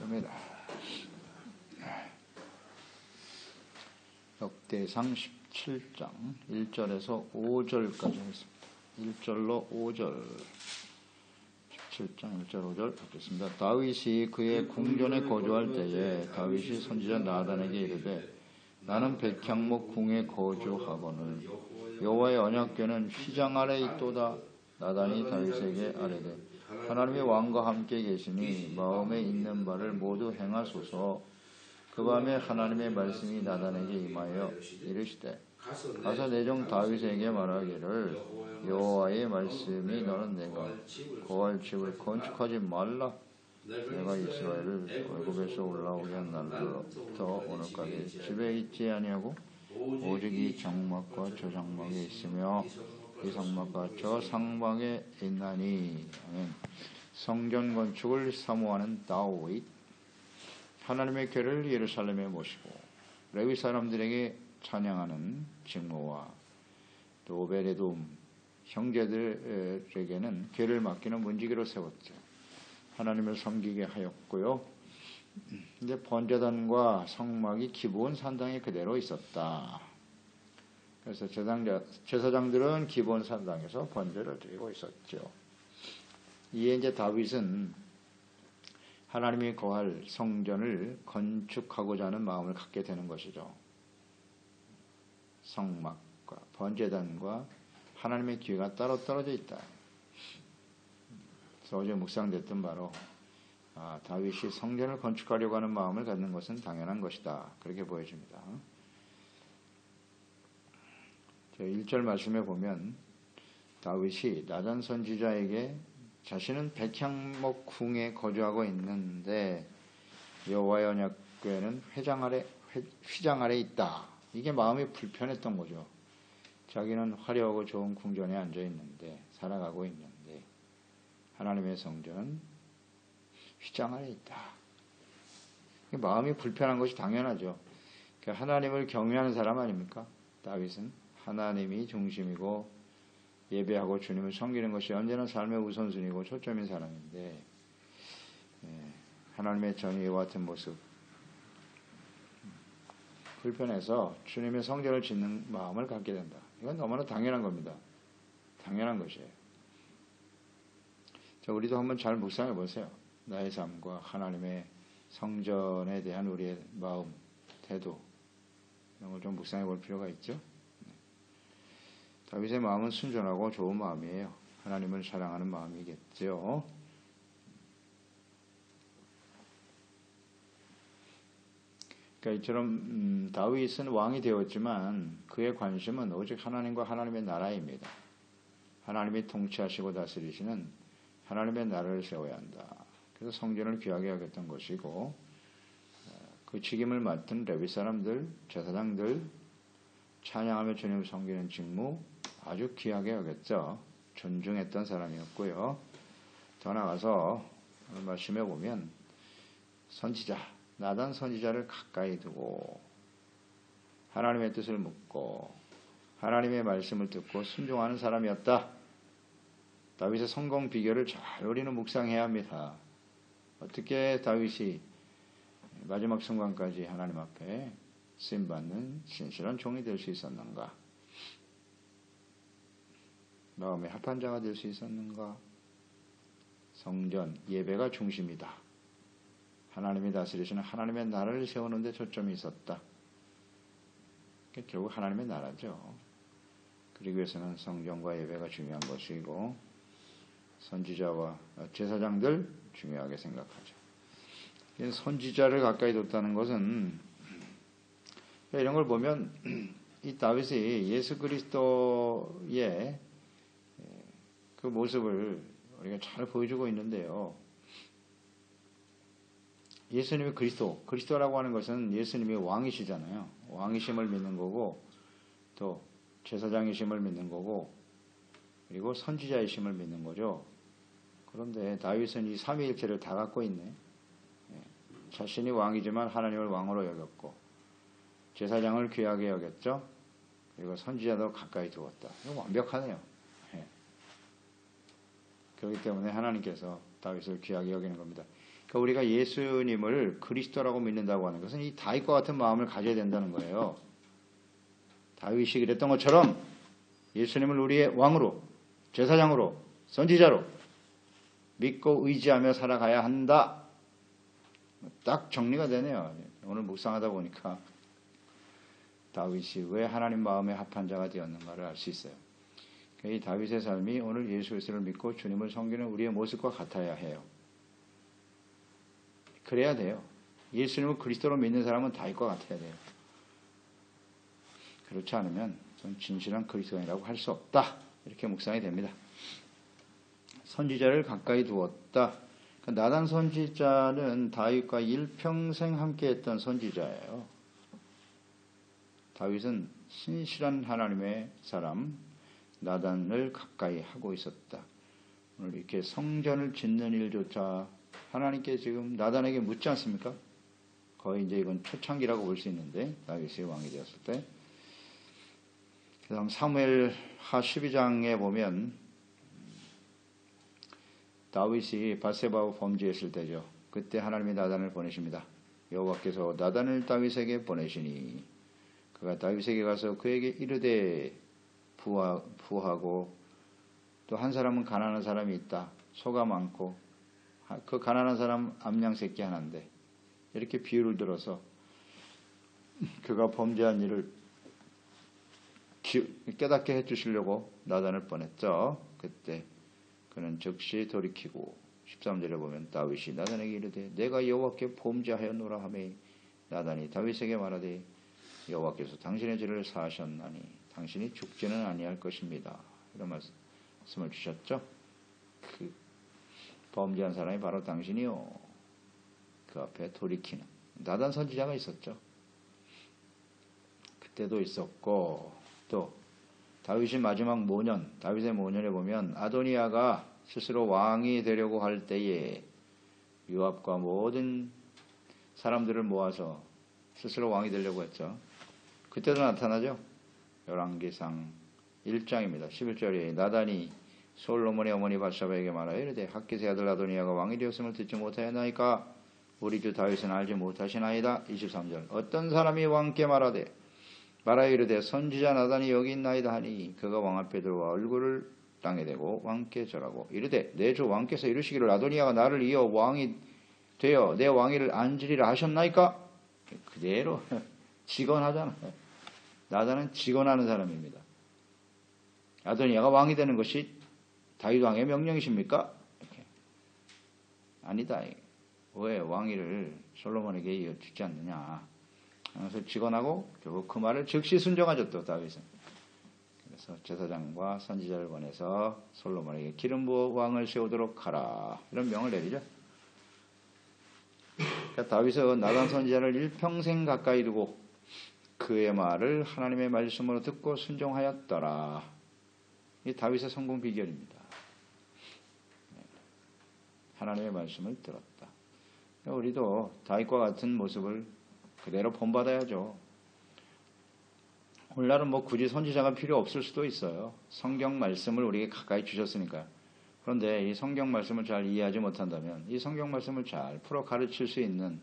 읽겠습니다. 역대상 17장 1절에서 5절까지 했습니다. 1절로 5절 17장 1절 5절 읽겠습니다. 다윗이 그의 궁전에 거주할 때에 다윗이 선지자 나단에게 이르되 나는 백향목 궁에 거주하거늘 여호와의 언약궤는 휘장 아래 있도다. 나단이 다윗에게 아뢰되 하나님의 왕과 함께 계시니 마음에 있는 바를 모두 행하소서. 그 밤에 하나님의 말씀이 나단에게 임하여 이르시되 가서 내 종 다윗에게 말하기를 여호와의 말씀이 너는 내가 거할 집을 건축하지 말라. 내가 이스라엘을 애굽에서 올라오게 한 날로부터 오늘까지 집에 있지 아니하고 오직 이 장막과 저 장막에 있으며 이 상막과 저 상막에 있나니. 아멘. 성전 건축을 사모하는 다윗, 하나님의 궤를 예루살렘에 모시고 레위 사람들에게 찬양하는 직무와 또 오베데돔 형제들에게는 궤를 맡기는 문지기로 세웠죠. 하나님을 섬기게 하였고요. 근데 번제단과 성막이 기본 산당에 그대로 있었다. 그래서 제사장들은 기본 산당에서 번제를 드리고 있었죠. 이에 이제 다윗은 하나님이 거할 성전을 건축하고자 하는 마음을 갖게 되는 것이죠. 성막과 번제단과 하나님의 기회가 따로 떨어져 있다. 그래서 어제 묵상됐던 바로 다윗이 성전을 건축하려고 하는 마음을 갖는 것은 당연한 것이다. 그렇게 보여집니다. 1절 말씀에 보면 다윗이 나단 선지자에게 자신은 백향목 궁에 거주하고 있는데 여호와의 언약궤는 휘장 아래 있다. 이게 마음이 불편했던 거죠. 자기는 화려하고 좋은 궁전에 앉아 있는데 살아가고 있는데 하나님의 성전은 휘장 아래 있다. 마음이 불편한 것이 당연하죠. 하나님을 경외하는 사람 아닙니까? 다윗은 하나님이 중심이고 예배하고 주님을 섬기는 것이 언제나 삶의 우선순위고 초점인 사람인데 하나님의 전의와 같은 모습 불편해서 주님의 성전을 짓는 마음을 갖게 된다. 이건 너무나 당연한 겁니다. 당연한 것이에요. 자, 우리도 한번 잘 묵상해 보세요. 나의 삶과 하나님의 성전에 대한 우리의 마음, 태도 이런 걸 좀 묵상해 볼 필요가 있죠. 다윗의 마음은 순전하고 좋은 마음이에요. 하나님을 사랑하는 마음이겠죠. 그러니까 이처럼 다윗은 왕이 되었지만 그의 관심은 오직 하나님과 하나님의 나라입니다. 하나님이 통치하시고 다스리시는 하나님의 나라를 세워야 한다. 그래서 성전을 귀하게 하겠다는 것이고 그 직임을 맡은 레위 사람들, 제사장들 찬양하며 주님을 섬기는 직무 아주 귀하게 여겼죠. 존중했던 사람이었고요. 더 나아가서 말씀해 보면 선지자, 나단 선지자를 가까이 두고 하나님의 뜻을 묻고 하나님의 말씀을 듣고 순종하는 사람이었다. 다윗의 성공 비결을 잘 우리는 묵상해야 합니다. 어떻게 다윗이 마지막 순간까지 하나님 앞에 쓰임받는 신실한 종이 될 수 있었는가? 마음의 합한 자가 될 수 있었는가? 성전, 예배가 중심이다. 하나님이 다스리시는 하나님의 나라를 세우는 데 초점이 있었다. 결국 하나님의 나라죠. 그러기 위해서는 성전과 예배가 중요한 것이고 선지자와 제사장들 중요하게 생각하죠. 선지자를 가까이 뒀다는 것은 이런 걸 보면 이 다윗이 예수 그리스도의 그 모습을 우리가 잘 보여주고 있는데요. 예수님이 그리스도라고 하는 것은 예수님이 왕이시잖아요. 왕이심을 믿는 거고 또 제사장이심을 믿는 거고 그리고 선지자이심을 믿는 거죠. 그런데 다윗은 이 삼위일체를 다 갖고 있네. 자신이 왕이지만 하나님을 왕으로 여겼고 제사장을 귀하게 여겼죠. 그리고 선지자도 가까이 두었다. 이거 완벽하네요. 그렇기 때문에 하나님께서 다윗을 귀하게 여기는 겁니다. 그러니까 우리가 예수님을 그리스도라고 믿는다고 하는 것은 이 다윗과 같은 마음을 가져야 된다는 거예요. 다윗이 그랬던 것처럼 예수님을 우리의 왕으로, 제사장으로, 선지자로 믿고 의지하며 살아가야 한다. 딱 정리가 되네요. 오늘 묵상하다 보니까 다윗이 왜 하나님 마음에 합한 자가 되었는가를 알 수 있어요. 이 다윗의 삶이 오늘 예수 그리스도를 믿고 주님을 섬기는 우리의 모습과 같아야 해요. 그래야 돼요. 예수님을 그리스도로 믿는 사람은 다윗과 같아야 돼요. 그렇지 않으면 전 진실한 그리스도인이라고 할 수 없다. 이렇게 묵상이 됩니다. 선지자를 가까이 두었다. 나단 선지자는 다윗과 일평생 함께했던 선지자예요. 다윗은 신실한 하나님의 사람 나단을 가까이 하고 있었다. 오늘 이렇게 성전을 짓는 일조차 하나님께 지금 나단에게 묻지 않습니까? 거의 이제 이건 초창기라고 볼 수 있는데 다윗이 왕이 되었을 때. 그다음 사무엘하 12장에 보면 다윗이 밧세바와 범죄했을 때죠. 그때 하나님이 나단을 보내십니다. 여호와께서 나단을 다윗에게 보내시니 그가 다윗에게 가서 그에게 이르되 부하고 또 한 사람은 가난한 사람이 있다. 소가 많고 그 가난한 사람 암양 새끼 하나인데 이렇게 비유를 들어서 그가 범죄한 일을 깨닫게 해주시려고 나단을 보냈죠. 그때 그는 즉시 돌이키고 13절에 보면 다윗이 나단에게 이르되 내가 여호와께 범죄하였노라 하매 나단이 다윗에게 말하되 여호와께서 당신의 죄를 사하셨나니 당신이 죽지는 아니할 것입니다. 이런 말씀을 주셨죠. 그 범죄한 사람이 바로 당신이요. 그 앞에 돌이키는 나단 선지자가 있었죠. 그때도 있었고 또 다윗의 마지막 모년, 다윗의 모년에 보면 아도니아가 스스로 왕이 되려고 할 때에 요압과 모든 사람들을 모아서 스스로 왕이 되려고 했죠. 그때도 나타나죠. 열왕기상 1장입니다. 11절에 나단이 솔로몬의 어머니 밧세바에게 말하여 이르되 핫깃의 아들 아도니아가 왕이 되었음을 듣지 못하였나이까 우리 주 다윗은 알지 못하시나이다. 23절 어떤 사람이 왕께 말하여 이르되 선지자 나단이 여기 있나이다 하니 그가 왕 앞에 들어와 얼굴을 땅에 대고 왕께 절하고 이르되 내 주 왕께서 이르시기를 아도니아가 나를 이어 왕이 되어 내 왕위를 앉으리라 하셨나이까? 그대로 직언하잖아요. 나단은 직언하는 사람입니다. 아도니아가 왕이 되는 것이 다윗 왕의 명령이십니까? 이렇게. 아니다. 왜 왕위를 솔로몬에게 이어주지 않느냐. 그래서 직언하고 결국 그 말을 즉시 순종하죠. 또 다윗은. 그래서 제사장과 선지자를 보내서 솔로몬에게 기름 부어 왕을 세우도록 하라. 이런 명을 내리죠. 그러니까 다윗은 나단 선지자를 일평생 가까이 두고 그의 말을 하나님의 말씀으로 듣고 순종하였더라. 이 다윗의 성공 비결입니다. 하나님의 말씀을 들었다. 우리도 다윗과 같은 모습을 그대로 본받아야죠. 오늘날은 뭐 굳이 선지자가 필요 없을 수도 있어요. 성경 말씀을 우리에게 가까이 주셨으니까요. 그런데 이 성경 말씀을 잘 이해하지 못한다면 이 성경 말씀을 잘 풀어 가르칠 수 있는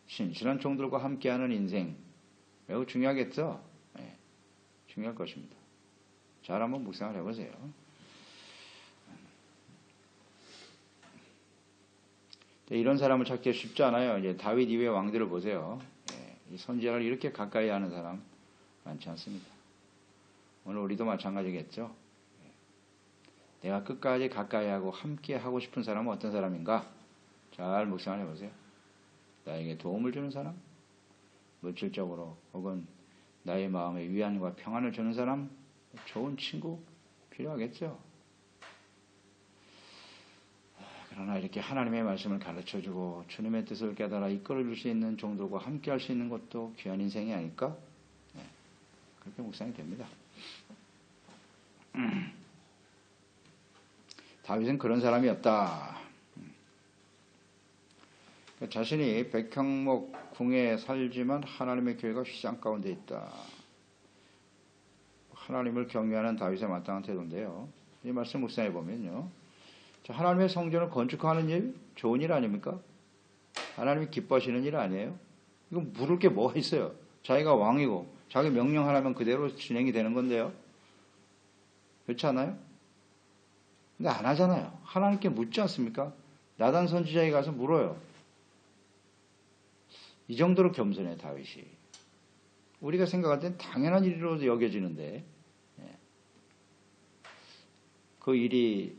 신실한 종들과 함께하는 인생 매우 중요하겠죠? 네, 중요할 것입니다. 잘 한번 묵상을 해보세요. 이런 사람을 찾기 쉽지 않아요. 이제 다윗 이후의 왕들을 보세요. 이 선지자를 이렇게 가까이 하는 사람 많지 않습니다. 오늘 우리도 마찬가지겠죠. 내가 끝까지 가까이 하고 함께 하고 싶은 사람은 어떤 사람인가? 잘 묵상을 해보세요. 나에게 도움을 주는 사람? 물질적으로 혹은 나의 마음에 위안과 평안을 주는 사람? 좋은 친구? 필요하겠죠. 그러나 이렇게 하나님의 말씀을 가르쳐주고 주님의 뜻을 깨달아 이끌어줄 수 있는 정도가 함께 할 수 있는 것도 귀한 인생이 아닐까? 네, 그렇게 묵상이 됩니다. 다윗은 그런 사람이었다. 자신이 백향목 궁에 살지만 하나님의 교회가 휘장 가운데 있다. 하나님을 경외하는 다윗의 마땅한 태도인데요. 이 말씀 묵상해 보면요. 하나님의 성전을 건축하는 일 좋은 일 아닙니까? 하나님이 기뻐하시는 일 아니에요? 이거 물을 게 뭐가 있어요? 자기가 왕이고 자기 명령하라면 그대로 진행이 되는 건데요. 그렇지 않아요? 근데 안 하잖아요. 하나님께 묻지 않습니까? 나단 선지자에 가서 물어요. 이 정도로 겸손해 다윗이. 우리가 생각할 땐 당연한 일로 여겨지는데 그 일이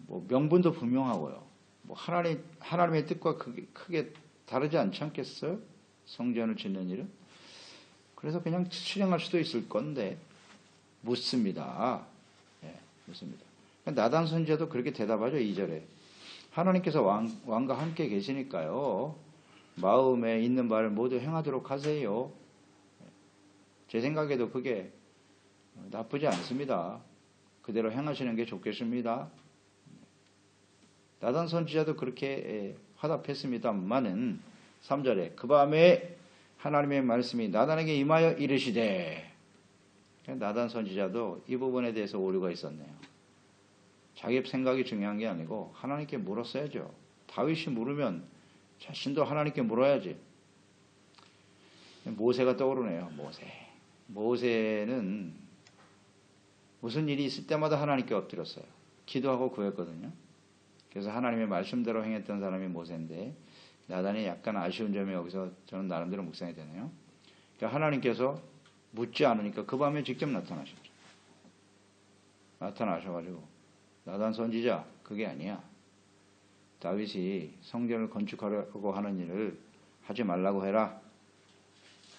뭐 명분도 분명하고요. 뭐 하나님의 뜻과 크게 다르지 않지 않겠어요? 성전을 짓는 일은. 그래서 그냥 실행할 수도 있을 건데 묻습니다. 묻습니다. 나단 선지자도 그렇게 대답하죠. 2절에. 하나님께서 왕과 함께 계시니까요. 마음에 있는 바를 모두 행하도록 하세요. 제 생각에도 그게 나쁘지 않습니다. 그대로 행하시는 게 좋겠습니다. 나단 선지자도 그렇게 화답했습니다만은 3절에 그 밤에 하나님의 말씀이 나단에게 임하여 이르시되, 나단 선지자도 이 부분에 대해서 오류가 있었네요. 자기 생각이 중요한 게 아니고 하나님께 물었어야죠. 다윗이 물으면 자신도 하나님께 물어야지. 모세가 떠오르네요. 모세는 무슨 일이 있을 때마다 하나님께 엎드렸어요. 기도하고 구했거든요. 그래서 하나님의 말씀대로 행했던 사람이 모세인데, 나단이 약간 아쉬운 점이 여기서 저는 나름대로 묵상이 되네요. 그러니까 하나님께서 묻지 않으니까 그 밤에 직접 나타나셨죠. 나타나셔가지고 나단 선지자, 그게 아니야. 다윗이 성전을 건축하려고 하는 일을 하지 말라고 해라.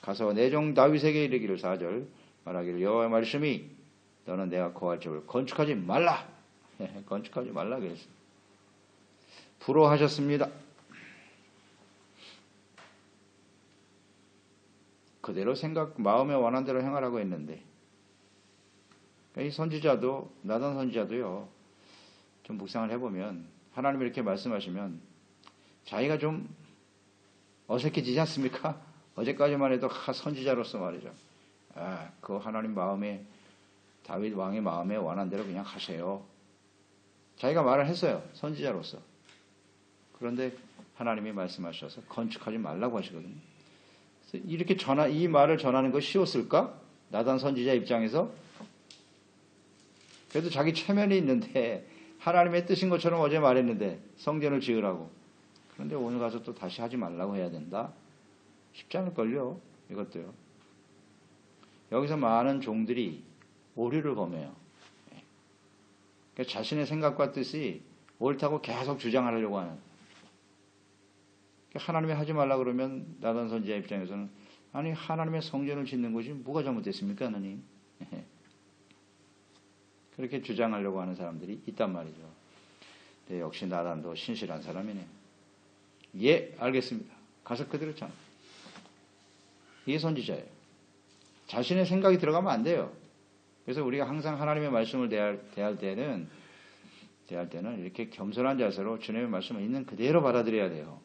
가서 내 종 다윗에게 이르기를 4절 말하기를 여호와의 말씀이 너는 내가 거할 집을 건축하지 말라. 건축하지 말라 그랬어요. 불허하셨습니다. 그대로 마음에 원한 대로 행하라고 했는데, 이 선지자도, 나단 선지자도요, 좀 묵상을 해보면, 하나님이 이렇게 말씀하시면, 자기가 좀 어색해지지 않습니까? 어제까지만 해도 선지자로서 말이죠. 그 하나님 마음에, 다윗 왕의 마음에 원한 대로 그냥 하세요. 자기가 말을 했어요. 선지자로서. 그런데 하나님이 말씀하셔서 건축하지 말라고 하시거든요. 이렇게 이 말을 전하는 거 쉬웠을까? 나단 선지자 입장에서. 그래도 자기 체면이 있는데 하나님의 뜻인 것처럼 어제 말했는데 성전을 지으라고. 그런데 오늘 가서 또 다시 하지 말라고 해야 된다? 쉽지 않을걸요. 이것도요. 여기서 많은 종들이 오류를 범해요. 그러니까 자신의 생각과 뜻이 옳다고 계속 주장하려고 하는. 하나님이 하지 말라 그러면 나단 선지자 입장에서는 아니 하나님의 성전을 짓는 것이 뭐가 잘못됐습니까 하나님? 그렇게 주장하려고 하는 사람들이 있단 말이죠. 네, 역시 나단도 신실한 사람이네. 예, 알겠습니다. 가서 그대로 참. 이게 선지자예요. 자신의 생각이 들어가면 안 돼요. 그래서 우리가 항상 하나님의 말씀을 대할 때는 이렇게 겸손한 자세로 주님의 말씀을 있는 그대로 받아들여야 돼요.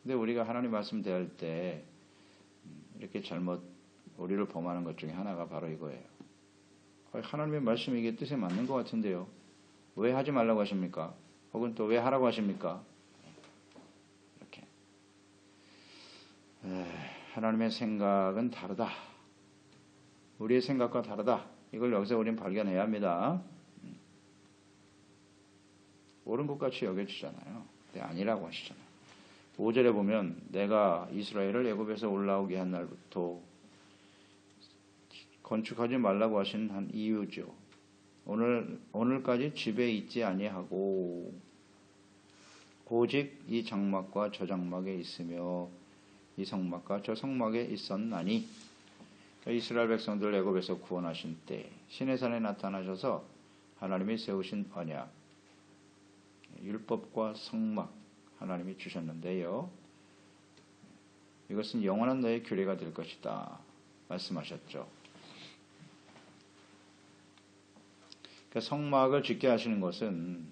근데 우리가 하나님 말씀 대할 때 이렇게 잘못 오류를 범하는 것 중에 하나가 바로 이거예요. 하나님의 말씀이 이게 뜻에 맞는 것 같은데요. 왜 하지 말라고 하십니까? 혹은 또 왜 하라고 하십니까? 이렇게. 하나님의 생각은 다르다. 우리의 생각과 다르다. 이걸 여기서 우리는 발견해야 합니다. 옳은 것 같이 여겨지잖아요. 근데 아니라고 하시잖아요. 5절에 보면 내가 이스라엘을 애굽에서 올라오게 한 날부터 건축하지 말라고 하신 한 이유죠. 오늘까지 집에 있지 아니하고 오직 이 장막과 저 장막에 있으며 이 성막과 저 성막에 있었나니. 이스라엘 백성들 애굽에서 구원하신 때 시내산에 나타나셔서 하나님이 세우신 언약, 율법과 성막 하나님이 주셨는데요. 이것은 영원한 너의 규례가 될 것이다 말씀하셨죠. 그러니까 성막을 짓게 하시는 것은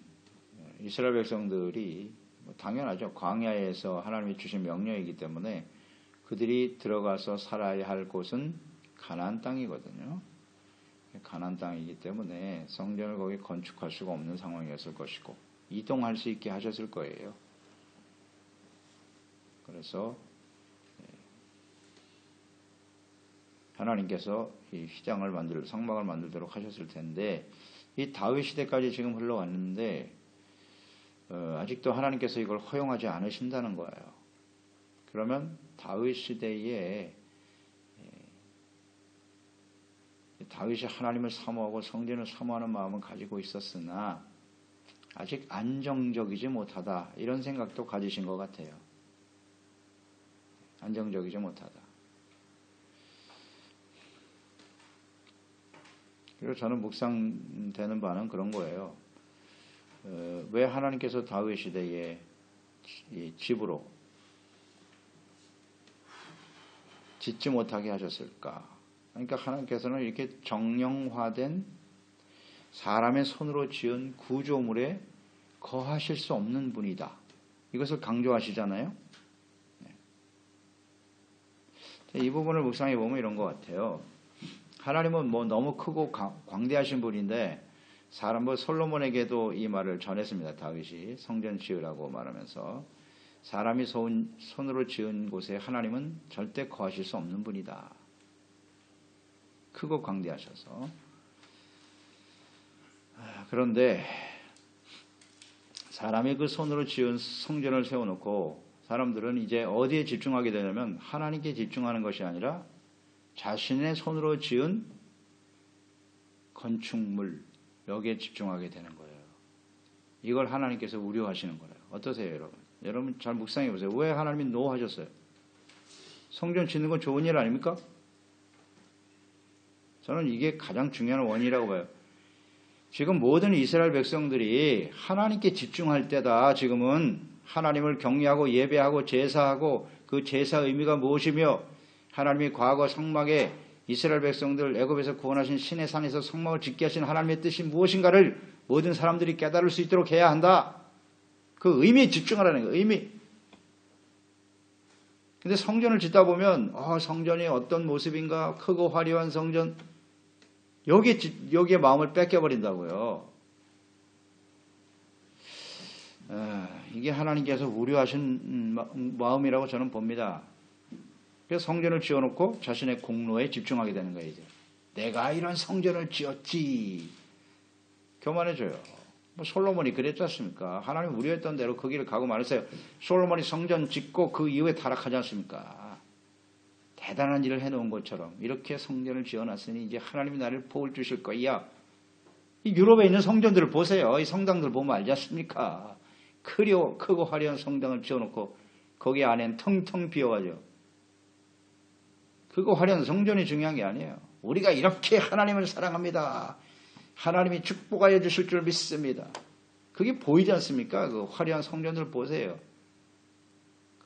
이스라엘 백성들이 당연하죠. 광야에서 하나님이 주신 명령이기 때문에 그들이 들어가서 살아야 할 곳은 가나안 땅이거든요. 가나안 땅이기 때문에 성전을 거기 건축할 수가 없는 상황이었을 것이고 이동할 수 있게 하셨을 거예요. 그래서 하나님께서 이 휘장을 성막을 만들도록 하셨을 텐데 이 다윗 시대까지 지금 흘러왔는데 아직도 하나님께서 이걸 허용하지 않으신다는 거예요. 그러면 다윗 시대에 다윗이 하나님을 사모하고 성전을 사모하는 마음은 가지고 있었으나 아직 안정적이지 못하다 이런 생각도 가지신 것 같아요. 안정적이지 못하다. 그리고 저는 묵상되는 바는 그런 거예요. 왜 하나님께서 다윗 시대에 이 집으로 짓지 못하게 하셨을까? 그러니까 하나님께서는 이렇게 정령화된 사람의 손으로 지은 구조물에 거하실 수 없는 분이다. 이것을 강조하시잖아요. 이 부분을 묵상해 보면 이런 것 같아요. 하나님은 너무 크고 광대하신 분인데 솔로몬에게도 이 말을 전했습니다. 다윗이 성전 지으라고 말하면서 사람이 손으로 지은 곳에 하나님은 절대 거하실 수 없는 분이다. 크고 광대하셔서. 그런데 사람이 그 손으로 지은 성전을 세워놓고 사람들은 이제 어디에 집중하게 되냐면 하나님께 집중하는 것이 아니라 자신의 손으로 지은 건축물 여기에 집중하게 되는 거예요. 이걸 하나님께서 우려하시는 거예요. 어떠세요, 여러분? 여러분 잘 묵상해 보세요. 왜 하나님이 노하셨어요? 성전 짓는 건 좋은 일 아닙니까? 저는 이게 가장 중요한 원인이라고 봐요. 지금 모든 이스라엘 백성들이 하나님께 집중할 때다. 지금은 하나님을 경외하고 예배하고 제사하고 그 제사 의미가 무엇이며 하나님이 과거 성막에 이스라엘 백성들 애굽에서 구원하신 신의 산에서 성막을 짓게 하신 하나님의 뜻이 무엇인가를 모든 사람들이 깨달을 수 있도록 해야 한다. 그 의미에 집중하라는 거예요. 의미. 근데 성전을 짓다 보면 성전이 어떤 모습인가 크고 화려한 성전 여기에 마음을 뺏겨버린다고요. 이게 하나님께서 우려하신 마음이라고 저는 봅니다. 그래서 성전을 지어놓고 자신의 공로에 집중하게 되는 거예요. 이제. 내가 이런 성전을 지었지. 교만해져요. 솔로몬이 그랬지 않습니까? 하나님 우려했던 대로 그 길을 가고 말았어요. 솔로몬이 성전 짓고 그 이후에 타락하지 않습니까? 대단한 일을 해놓은 것처럼 이렇게 성전을 지어놨으니 이제 하나님이 나를 복을 주실 거야. 이 유럽에 있는 성전들을 보세요. 이 성당들 보면 알지 않습니까? 크고 화려한 성당을 지어놓고 거기 안엔 텅텅 비어가지고 크고 화려한 성전이 중요한 게 아니에요. 우리가 이렇게 하나님을 사랑합니다. 하나님이 축복하여 주실 줄 믿습니다. 그게 보이지 않습니까? 그 화려한 성전들 보세요.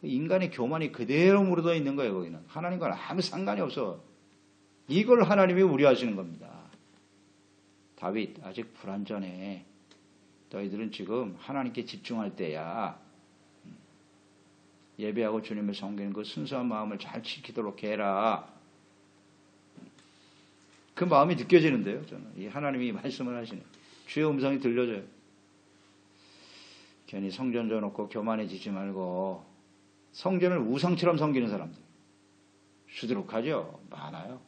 그 인간의 교만이 그대로 묻어 있는 거예요. 거기는 하나님과는 아무 상관이 없어. 이걸 하나님이 우려하시는 겁니다. 다윗 아직 불완전해. 너희들은 지금 하나님께 집중할 때야. 예배하고 주님을 섬기는 그 순수한 마음을 잘 지키도록 해라. 그 마음이 느껴지는데요. 저는 이 하나님이 말씀을 하시네. 주의 음성이 들려져요. 괜히 성전 져놓고 교만해지지 말고 성전을 우상처럼 섬기는 사람들 수두룩하죠. 많아요.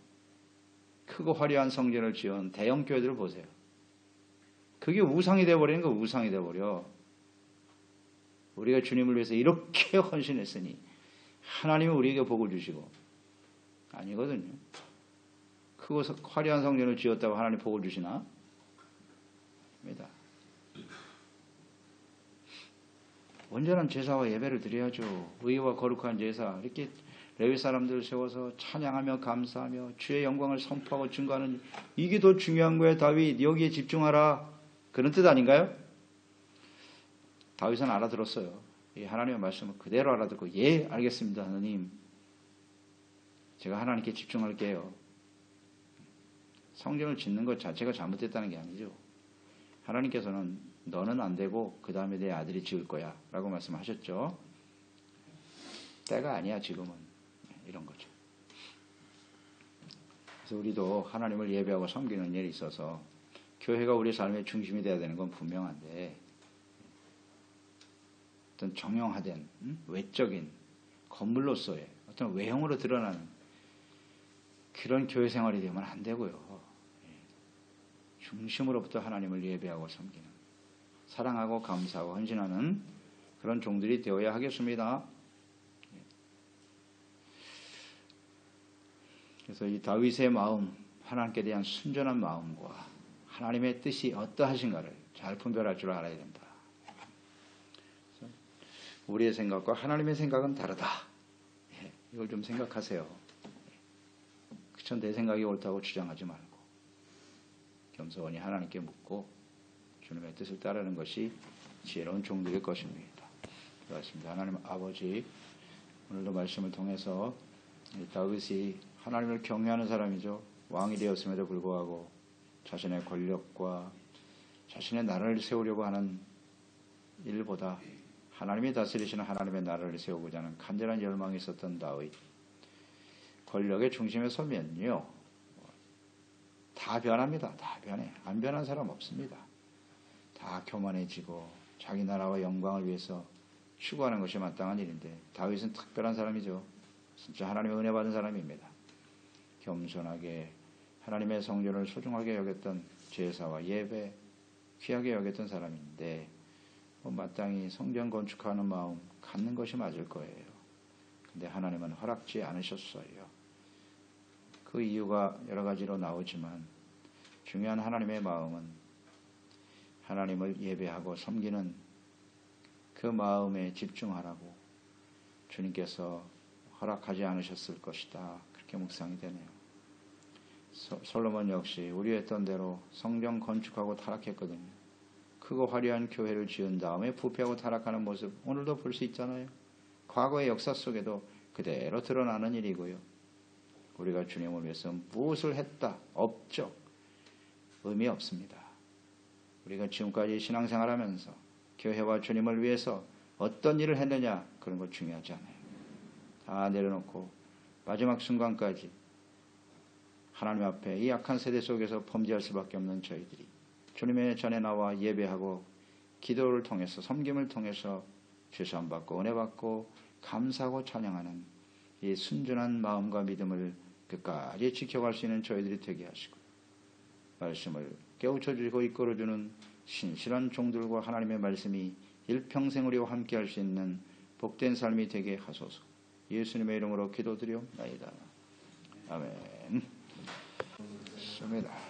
크고 화려한 성전을 지은 대형 교회들을 보세요. 그게 우상이 되어버리는 거 우상이 되어버려. 우리가 주님을 위해서 이렇게 헌신했으니 하나님이 우리에게 복을 주시고 아니거든요. 크고 화려한 성전을 지었다고 하나님 복을 주시나? 아닙니다. 온전한 제사와 예배를 드려야죠. 의와 거룩한 제사. 이렇게 레위 사람들을 세워서 찬양하며 감사하며 주의 영광을 선포하고 증거하는 이게 더 중요한 거예요. 다윗 여기에 집중하라. 그런 뜻 아닌가요? 다윗은 알아들었어요. 이 하나님의 말씀을 그대로 알아듣고 예 알겠습니다 하나님. 제가 하나님께 집중할게요. 성전을 짓는 것 자체가 잘못됐다는 게 아니죠. 하나님께서는 너는 안 되고 그 다음에 내 아들이 지을 거야 라고 말씀하셨죠. 때가 아니야 지금은. 이런 거죠. 그래서 우리도 하나님을 예배하고 섬기는 일에 있어서 교회가 우리 삶의 중심이 되어야 되는 건 분명한데 어떤 정형화된 외적인 건물로서의 어떤 외형으로 드러나는 그런 교회 생활이 되면 안 되고요. 중심으로부터 하나님을 예배하고 섬기는, 사랑하고 감사하고 헌신하는 그런 종들이 되어야 하겠습니다. 그래서 이 다윗의 마음, 하나님께 대한 순전한 마음과 하나님의 뜻이 어떠하신가를 잘 분별할 줄 알아야 된다. 우리의 생각과 하나님의 생각은 다르다. 이걸 좀 생각하세요. 그쵸, 내 생각이 옳다고 주장하지 말고 겸손히 하나님께 묻고 주님의 뜻을 따르는 것이 지혜로운 종들일 것입니다. 그렇습니다. 하나님 아버지, 오늘도 말씀을 통해서 다윗이 하나님을 경외하는 사람이죠. 왕이 되었음에도 불구하고 자신의 권력과 자신의 나라를 세우려고 하는 일보다 하나님이 다스리시는 하나님의 나라를 세우고자 하는 간절한 열망이 있었던 다윗. 권력의 중심에 서면요, 다 변합니다. 다 변해. 안 변한 사람 없습니다. 다 교만해지고 자기 나라와 영광을 위해서 추구하는 것이 마땅한 일인데, 다윗은 특별한 사람이죠. 진짜 하나님의 은혜 받은 사람입니다. 겸손하게 하나님의 성전을 소중하게 여겼던, 제사와 예배 귀하게 여겼던 사람인데, 마땅히 성전 건축하는 마음 갖는 것이 맞을 거예요. 근데 하나님은 허락지 않으셨어요. 그 이유가 여러 가지로 나오지만 중요한 하나님의 마음은 하나님을 예배하고 섬기는 그 마음에 집중하라고 주님께서 허락하지 않으셨을 것이다. 그렇게 묵상이 되네요. 솔로몬 역시 우리의 뜻대로 성전 건축하고 타락했거든요. 크고 화려한 교회를 지은 다음에 부패하고 타락하는 모습 오늘도 볼 수 있잖아요. 과거의 역사 속에도 그대로 드러나는 일이고요. 우리가 주님을 위해서 무엇을 했다? 없죠. 의미 없습니다. 우리가 지금까지 신앙생활하면서 교회와 주님을 위해서 어떤 일을 했느냐, 그런 거 중요하지 않아요. 다 내려놓고 마지막 순간까지 하나님 앞에 이 악한 세대 속에서 범죄할 수밖에 없는 저희들이 주님의 전에 나와 예배하고 기도를 통해서, 섬김을 통해서 죄사함 받고 은혜 받고 감사하고 찬양하는 이 순전한 마음과 믿음을 끝까지 지켜갈 수 있는 저희들이 되게 하시고, 말씀을 깨우쳐 주시고 이끌어주는 신실한 종들과 하나님의 말씀이 일평생 우리와 함께 할 수 있는 복된 삶이 되게 하소서. 예수님의 이름으로 기도드리옵나이다. 아멘. 좋습니다.